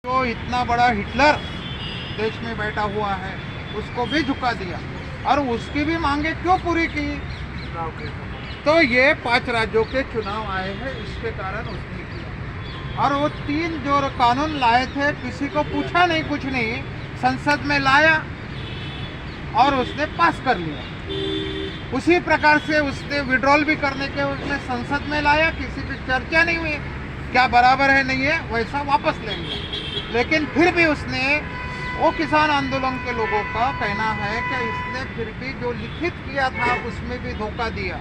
जो इतना बड़ा हिटलर देश में बैठा हुआ है उसको भी झुका दिया और उसकी भी मांगे क्यों पूरी की? तो ये 5 राज्यों के चुनाव आए हैं, इसके कारण उसने किया। और वो 3 जो कानून लाए थे किसी को पूछा नहीं, कुछ नहीं, संसद में लाया और उसने पास कर लिया। उसी प्रकार से उसने विड्रॉल भी करने के उसने संसद में लाया, किसी की चर्चा नहीं हुई, क्या बराबर है नहीं है, वैसा वापस ले लिया। लेकिन फिर भी उसने वो किसान आंदोलन के लोगों का कहना है कि इसने फिर भी जो लिखित किया था उसमें भी धोखा दिया।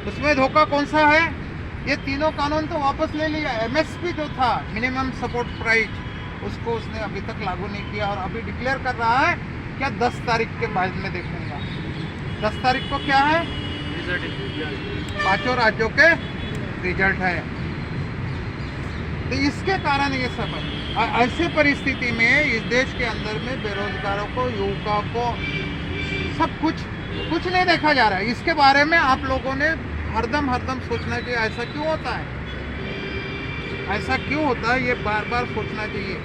उसमें धोखा कौन सा है? ये तीनों कानून तो वापस ले लिया। एमएसपी जो था, मिनिमम सपोर्ट प्राइस, उसको उसने अभी तक लागू नहीं किया और अभी डिक्लेयर कर रहा है क्या 10 तारीख के बाद में देखेंगे। 10 तारीख को क्या है? 5 राज्यों के रिजल्ट है। तो इसके कारण ये सब है। ऐसी परिस्थिति में इस देश के अंदर में बेरोजगारों को, युवकों को सब कुछ नहीं देखा जा रहा है। इसके बारे में आप लोगों ने हरदम सोचना चाहिए, ऐसा क्यों होता है, ऐसा क्यों होता है, ये बार बार सोचना चाहिए।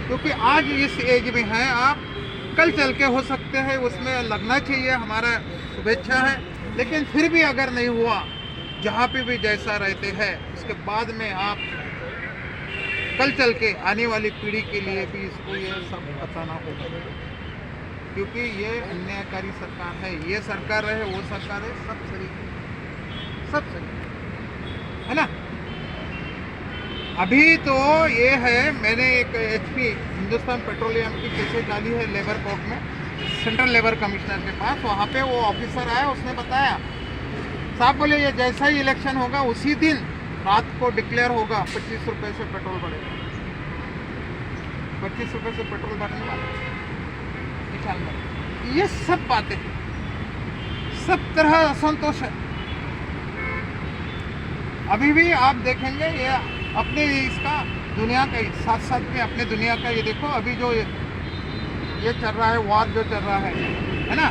क्योंकि आज इस एज में है आप, कल चल के हो सकते हैं उसमें लगना चाहिए, हमारा शुभेच्छा है। लेकिन फिर भी अगर नहीं हुआ, जहाँ पे भी जैसा रहते हैं, उसके बाद में आप कल चल के आने वाली पीढ़ी के लिए भी इसको ये सब बताना होगा। क्योंकि ये अन्यायकारी सरकार है, ये सरकार रहे वो सरकार है, सब सही है ना। अभी तो ये है, मैंने एक HP हिंदुस्तान पेट्रोलियम की केसेस डाली है लेबर कोर्ट में, सेंट्रल लेबर कमिश्नर के पास। वहाँ पे वो ऑफिसर आया, उसने बताया, साहब बोले ये जैसा ही इलेक्शन होगा उसी दिन रात को डिक्लेयर होगा 25 रुपये से पेट्रोल बढ़ेगा। 25 रुपये से पेट्रोल बढ़ने वाला। ये सब बातें, सब तरह असंतोष है। अभी भी आप देखेंगे ये अपने इसका दुनिया का साथ साथ में अपने दुनिया का ये देखो, अभी जो ये चल रहा है, वार जो चल रहा है ना,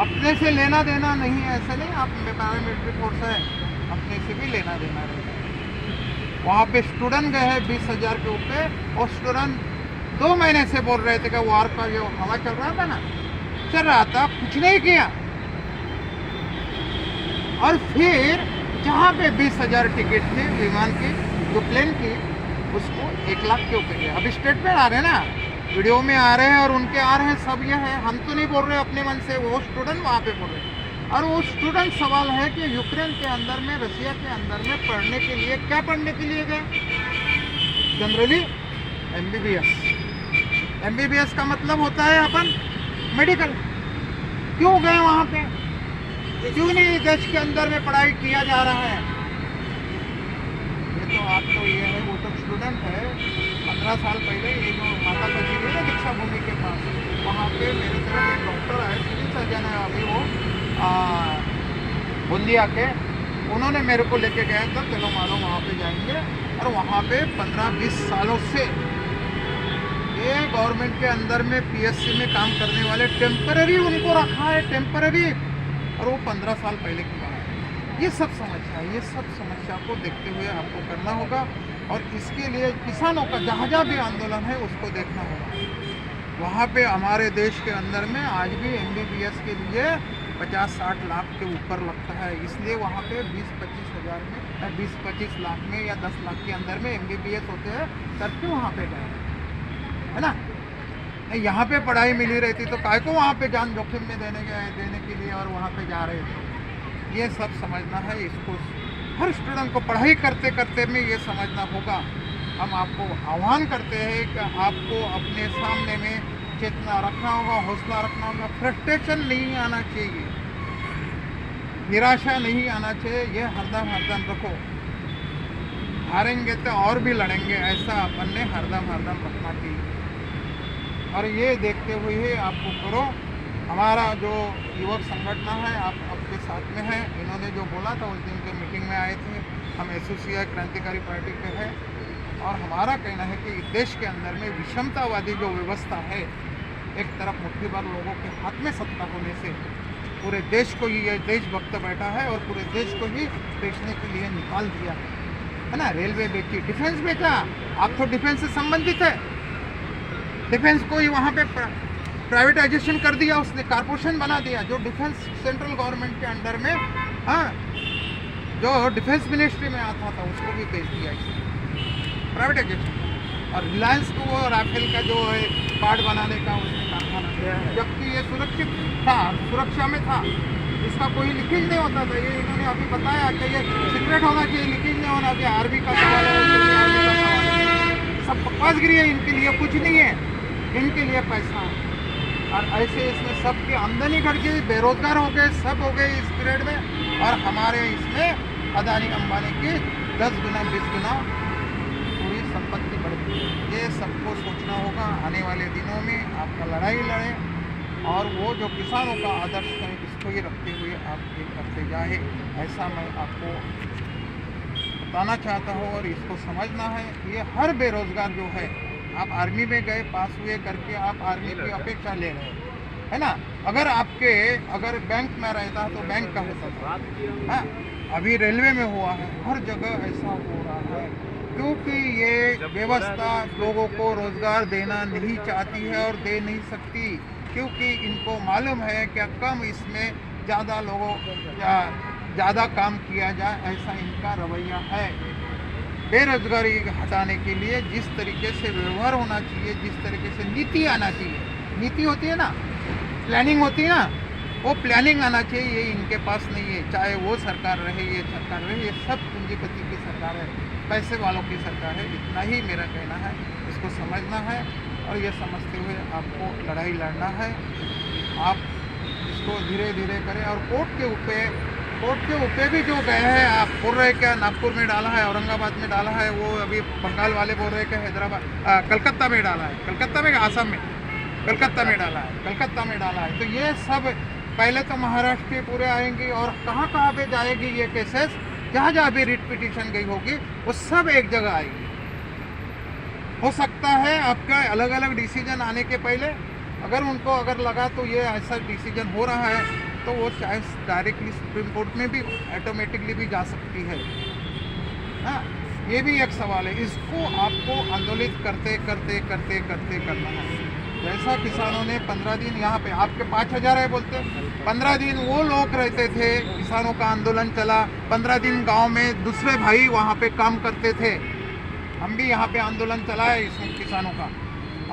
अपने से लेना देना नहीं है। ऐसा नहीं आप पैरामिलिट्री फोर्स है, अपने से भी लेना देना रहता है। वहाँ पे स्टूडेंट गए हैं 20,000 के ऊपर, और स्टूडेंट 2 महीने से बोल रहे थे कि वार का जो हवा चल रहा था ना, चल रहा था, कुछ नहीं किया। और फिर जहाँ पे 20,000 टिकट थे विमान की, जो प्लेन की, उसको 1 लाख के ऊपर गया। अभी स्टेटमेंट आ रहे हैं ना, वीडियो में आ रहे हैं और उनके आ रहे हैं, सब ये है, हम तो नहीं बोल रहे अपने मन से, वो स्टूडेंट वहाँ पे बोल रहे हैं। और वो स्टूडेंट सवाल है कि यूक्रेन के अंदर में, रसिया के अंदर में पढ़ने के लिए, क्या पढ़ने के लिए गए? जनरली MBBS का मतलब होता है अपन मेडिकल। क्यों गए वहाँ पे? क्यों नहीं देश के अंदर में पढ़ाई किया जा रहा है? ये तो आप तो ये है, वो तो स्टूडेंट है। 15 साल पहले ये जो माता बची हुई है दीक्षा भूमि के पास, वहाँ पे मेरे तरफ एक डॉक्टर आए, सिविल सर्जन है अभी वो, बूंदिया के, उन्होंने मेरे को लेके गए तो चलो मालूम वहाँ पे जाएंगे। और वहाँ पे 15-20 सालों से ये गवर्नमेंट के अंदर में PSC में काम करने वाले टेम्पररी उनको रखा है, टेम्पररी। और वो 15 साल पहले की बात है। ये सब समस्या है, ये सब समस्या को देखते हुए आपको करना होगा। और इसके लिए किसानों का जहाँ जहाँ भी आंदोलन है उसको देखना होगा। वहाँ पे हमारे देश के अंदर में आज भी MBBS के लिए 50-60 लाख के ऊपर लगता है। इसलिए वहाँ पे 20-25 हज़ार में, 20-25 लाख में या 10 लाख के अंदर में MBBS होते हैं, करके वहाँ पे गए, है ना। यहाँ पे पढ़ाई मिली रहती तो काय को वहाँ पे जान जोखिम में देने के लिए और वहाँ पे जा रहे थे। ये सब समझना है, इसको हर स्टूडेंट को पढ़ाई करते करते में ये समझना होगा। हम आपको आह्वान करते हैं कि आपको अपने सामने में चेतना रखना होगा, हौसला रखना होगा, फ्रस्ट्रेशन नहीं आना चाहिए, निराशा नहीं आना चाहिए। ये हरदम रखो, हारेंगे तो और भी लड़ेंगे, ऐसा अपन ने हरदम रखना चाहिए। और ये देखते हुए आपको करो। हमारा जो युवक संगठन है आपके साथ में है, इन्होंने जो बोला था उस दिन के मीटिंग में आए थे, हम एसोसिएशन क्रांतिकारी पार्टी पे है। और हमारा कहना है कि देश के अंदर में विषमतावादी जो व्यवस्था है, एक तरफ मुट्ठी भर लोगों के हाथ में सत्ता होने से पूरे देश को ही ये देशभक्त बैठा है और पूरे देश को ही बेचने के लिए निकाल दिया है ना। रेलवे बेची, डिफेंस बेचा, आप तो डिफेंस से संबंधित है, डिफेंस को ही वहाँ पे प्राइवेटाइजेशन कर दिया उसने, कारपोरेशन बना दिया, जो डिफेंस सेंट्रल गवर्नमेंट के अंडर में, हाँ, जो डिफेंस मिनिस्ट्री में आता था उसको भी भेज दिया इसने, प्राइवेटाइजेशन। और रिलायंस को वो राफेल का जो है पार्ट बनाने का उसने कारखाना किया, जबकि ये सुरक्षित था, सुरक्षा में था, इसका कोई लीकेज नहीं होता था। ये इन्होंने अभी बताया कि ये सीक्रेट होना चाहिए, लीकेज नहीं होना चाहिए। आर्मी का सवाल है, आर्मी का सवाल है, सब बकवासगिरी है, इनके लिए कुछ नहीं है, इनके लिए पैसा है। और ऐसे इसमें सबकी आमदनी घट गई, बेरोजगार हो गए, सब हो गए इस पीरियड में। और हमारे इसमें अदानी अंबानी की 10 गुना 20 गुना पूरी संपत्ति बढ़ गई। ये सबको सोचना होगा, आने वाले दिनों में आपका लड़ाई लड़े और वो जो किसानों का आदर्श है इसको ही रखते हुए आप ये करते जाए, ऐसा मैं आपको बताना चाहता हूँ। और इसको समझना है, ये हर बेरोजगार जो है, आप आर्मी में गए, पास हुए करके आप आर्मी की अपेक्षा ले रहे हैं, है ना। अगर बैंक में रहता तो बैंक का होता था, हाँ, अभी रेलवे में हुआ है, हर जगह ऐसा हो रहा है, क्योंकि ये व्यवस्था लोगों को रोजगार देना नहीं चाहती है और दे नहीं सकती, क्योंकि इनको मालूम है कि कम इसमें ज़्यादा लोगों ज़्यादा काम किया जाए, ऐसा इनका रवैया है। बेरोजगारी हटाने के लिए जिस तरीके से व्यवहार होना चाहिए, जिस तरीके से नीति आना चाहिए, नीति होती है ना, प्लानिंग होती है ना, वो प्लानिंग आना चाहिए, ये इनके पास नहीं है। चाहे वो सरकार रहे, ये सरकार रहे, ये सब पूंजीपति की सरकार है, पैसे वालों की सरकार है। इतना ही मेरा कहना है, इसको समझना है और ये समझते हुए आपको लड़ाई लड़ना है। आप इसको धीरे धीरे करें। और कोर्ट के ऊपर भी जो गए हैं, आप बोल रहे क्या नागपुर में डाला है, औरंगाबाद में डाला है, वो अभी बंगाल वाले बोल रहे हैं हैदराबाद कलकत्ता में डाला है, कलकत्ता में आसाम में कलकत्ता में डाला है। तो ये सब पहले तो महाराष्ट्र के पूरे आएंगे और कहाँ पे जाएगी ये केसेस, जहाँ भी रिट पिटीशन गई होगी वो सब एक जगह आएगी। हो सकता है आपका अलग अलग डिसीजन आने के पहले अगर लगा तो ये ऐसा डिसीजन हो रहा है तो वो शायद डायरेक्टली सुप्रीम कोर्ट में भी ऑटोमेटिकली भी जा सकती है। हाँ, ये भी एक सवाल है। इसको आपको आंदोलित करते करना है। जैसा किसानों ने 15 दिन यहाँ पे, आपके 5000 है बोलते, 15 दिन वो लोग रहते थे, किसानों का आंदोलन चला, 15 दिन गांव में दूसरे भाई वहाँ पे काम करते थे। हम भी यहाँ पे आंदोलन चलाए इसमें किसानों का,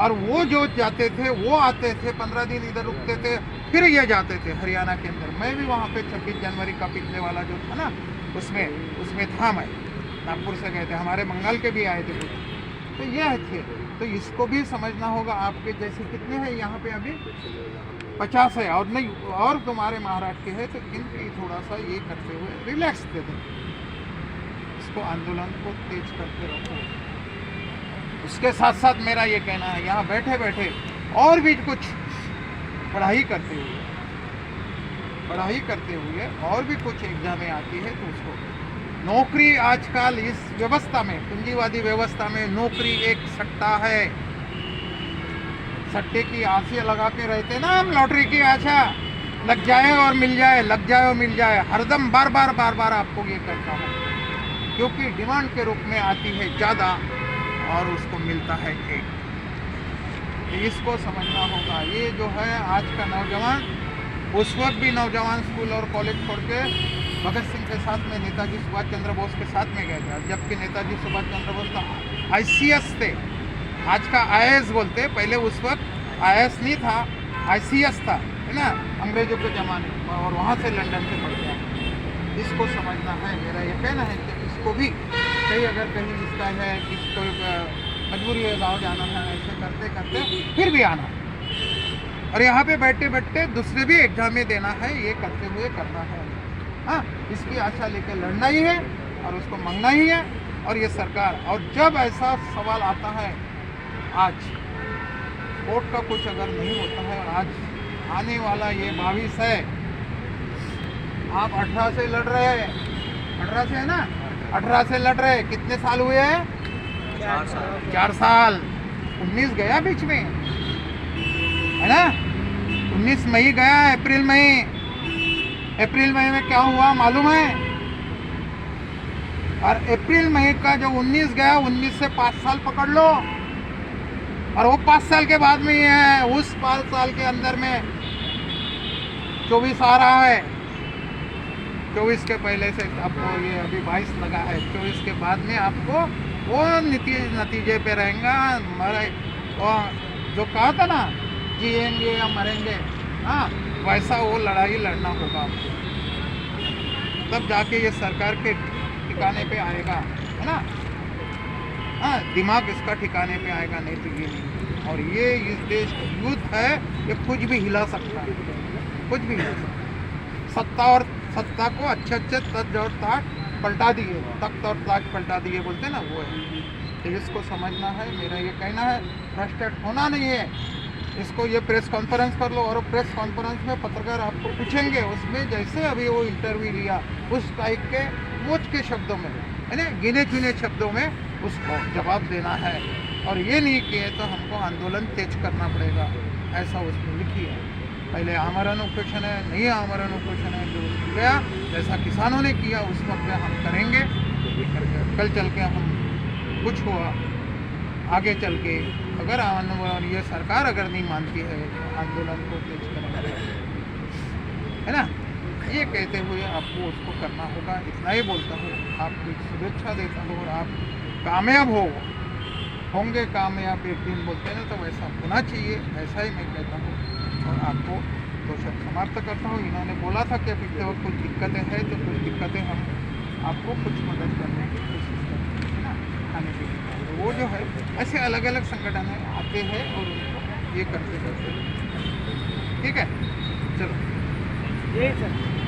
और वो जो जाते थे वो आते थे, 15 दिन इधर रुकते थे, फिर ये जाते थे हरियाणा के अंदर। मैं भी वहाँ पे 26 जनवरी का पिछले वाला जो था ना, उसमें था। मैं नागपुर से गए थे, हमारे बंगाल के भी आए थे कुछ, तो ये थे। तो इसको भी समझना होगा। आपके जैसे कितने हैं यहाँ पे अभी 50 है, और नहीं और तुम्हारे महाराष्ट्र के हैं, तो इनकी थोड़ा सा ये करते हुए रिलैक्स दे दें, इसको आंदोलन को तेज करते रखो। उसके साथ साथ मेरा ये कहना है, यहाँ बैठे बैठे और भी कुछ पढ़ाई करते हुए और भी कुछ एग्जामें आती है तो उसको नौकरी, आजकल इस व्यवस्था में, पूंजीवादी व्यवस्था में नौकरी एक सट्टा है। सट्टे की आशा लगा के रहते ना हम, लॉटरी की आशा, लग जाए और मिल जाए, लग जाए और मिल जाए, हरदम बार बार आपको ये करता है, क्योंकि डिमांड के रूप में आती है ज़्यादा और उसको मिलता है एक। इसको समझना होगा। ये जो है आज का नौजवान, उस वक्त भी नौजवान स्कूल और कॉलेज छोड़ के भगत सिंह के साथ में, नेताजी सुभाष चंद्र बोस के साथ में गए थे, जबकि नेताजी सुभाष चंद्र बोस तो ICS थे, आज का IAS बोलते, पहले उस वक्त IAS नहीं था, ICS था, है ना, अंग्रेजों के ज़माने, और वहाँ से लंदन से पढ़ गया। इसको समझना है। मेरा ये कहना है कि इसको भी कहीं इसका है, किसको मजबूरी है गाँव जाना है, ऐसे करते फिर भी आना, और यहाँ पे बैठे दूसरे भी एग्जाम में देना है, ये करते हुए करना है। हाँ, इसकी आशा लेकर लड़ना ही है और उसको मांगना ही है। और ये सरकार, और जब ऐसा सवाल आता है, आज कोर्ट का कुछ अगर नहीं होता है, और आज आने वाला ये 22 है, आप 18 से लड़ रहे हैं, 18 से है ना, 18 से लड़ रहे हैं, कितने साल हुए हैं? 4 साल। 19 गया बीच में, है ना, 19 मई गया, अप्रैल मई में क्या हुआ मालूम है? और अप्रैल मई का जो 19 गया, 19 से 5 साल पकड़ लो, और वो 5 साल के बाद में ये है, उस 5 साल के अंदर में 24 आ रहा है, 24 के पहले से आपको ये अभी 22 लगा है, 24 के बाद में आपको वो नतीजे पे रहेगा। मरे और जो कहा था ना जिएंगे या मरेंगे, हाँ वैसा वो लड़ाई लड़ना होगा आपको, तब जाके ये सरकार के ठिकाने पे आएगा, है ना। हाँ दिमाग इसका ठिकाने पे आएगा, नहीं तो ये नहीं। और ये इस देश का यूथ है, ये कुछ भी हिला सकता है, कुछ भी हिला सकता है। सत्ता और सत्ता को अच्छे तज और ताज पलटा दिए, तख्त और ताज पलटा दिए बोलते ना, वो है। तो इसको समझना है, मेरा ये कहना है, फ्रस्ट्रेट होना नहीं है। इसको ये प्रेस कॉन्फ्रेंस कर लो, और प्रेस कॉन्फ्रेंस में पत्रकार आपको पूछेंगे, उसमें जैसे अभी वो इंटरव्यू लिया उस टाइप के मोच के शब्दों में, है ना, गिने चुने शब्दों में उसको जवाब देना है। और ये नहीं किए तो हमको आंदोलन तेज करना पड़ेगा, ऐसा उसमें लिखी है। पहले आमरण उपोषण है, नहीं आमरण उपोषण है, जो गया जैसा किसानों ने किया उस वक्त हम करेंगे। कल चल के हम कुछ हुआ आगे चल के, अगर आंदोलन ये सरकार अगर नहीं मानती है तो आंदोलन को तेज करेंगे, है ना। ये कहते हुए आपको उसको करना होगा, इतना ही बोलता हूँ, आपको शुभेच्छा देता हूँ। और आप कामयाब होंगे कामयाब एक दिन, बोलते हैं ना, तो वैसा होना चाहिए, ऐसा ही मैं कहता हूँ। और आपको तो सब समाप्त करता हूँ। इन्होंने बोला था कि अभी तो कुछ दिक्कतें हैं, तो कुछ दिक्कतें हम आपको कुछ मदद करने की कोशिश करते हैं ना, खाने पीने का। तो वो जो है ऐसे अलग अलग संगठन है आते हैं और उनको ये करते। ठीक है, चलो। यही सर।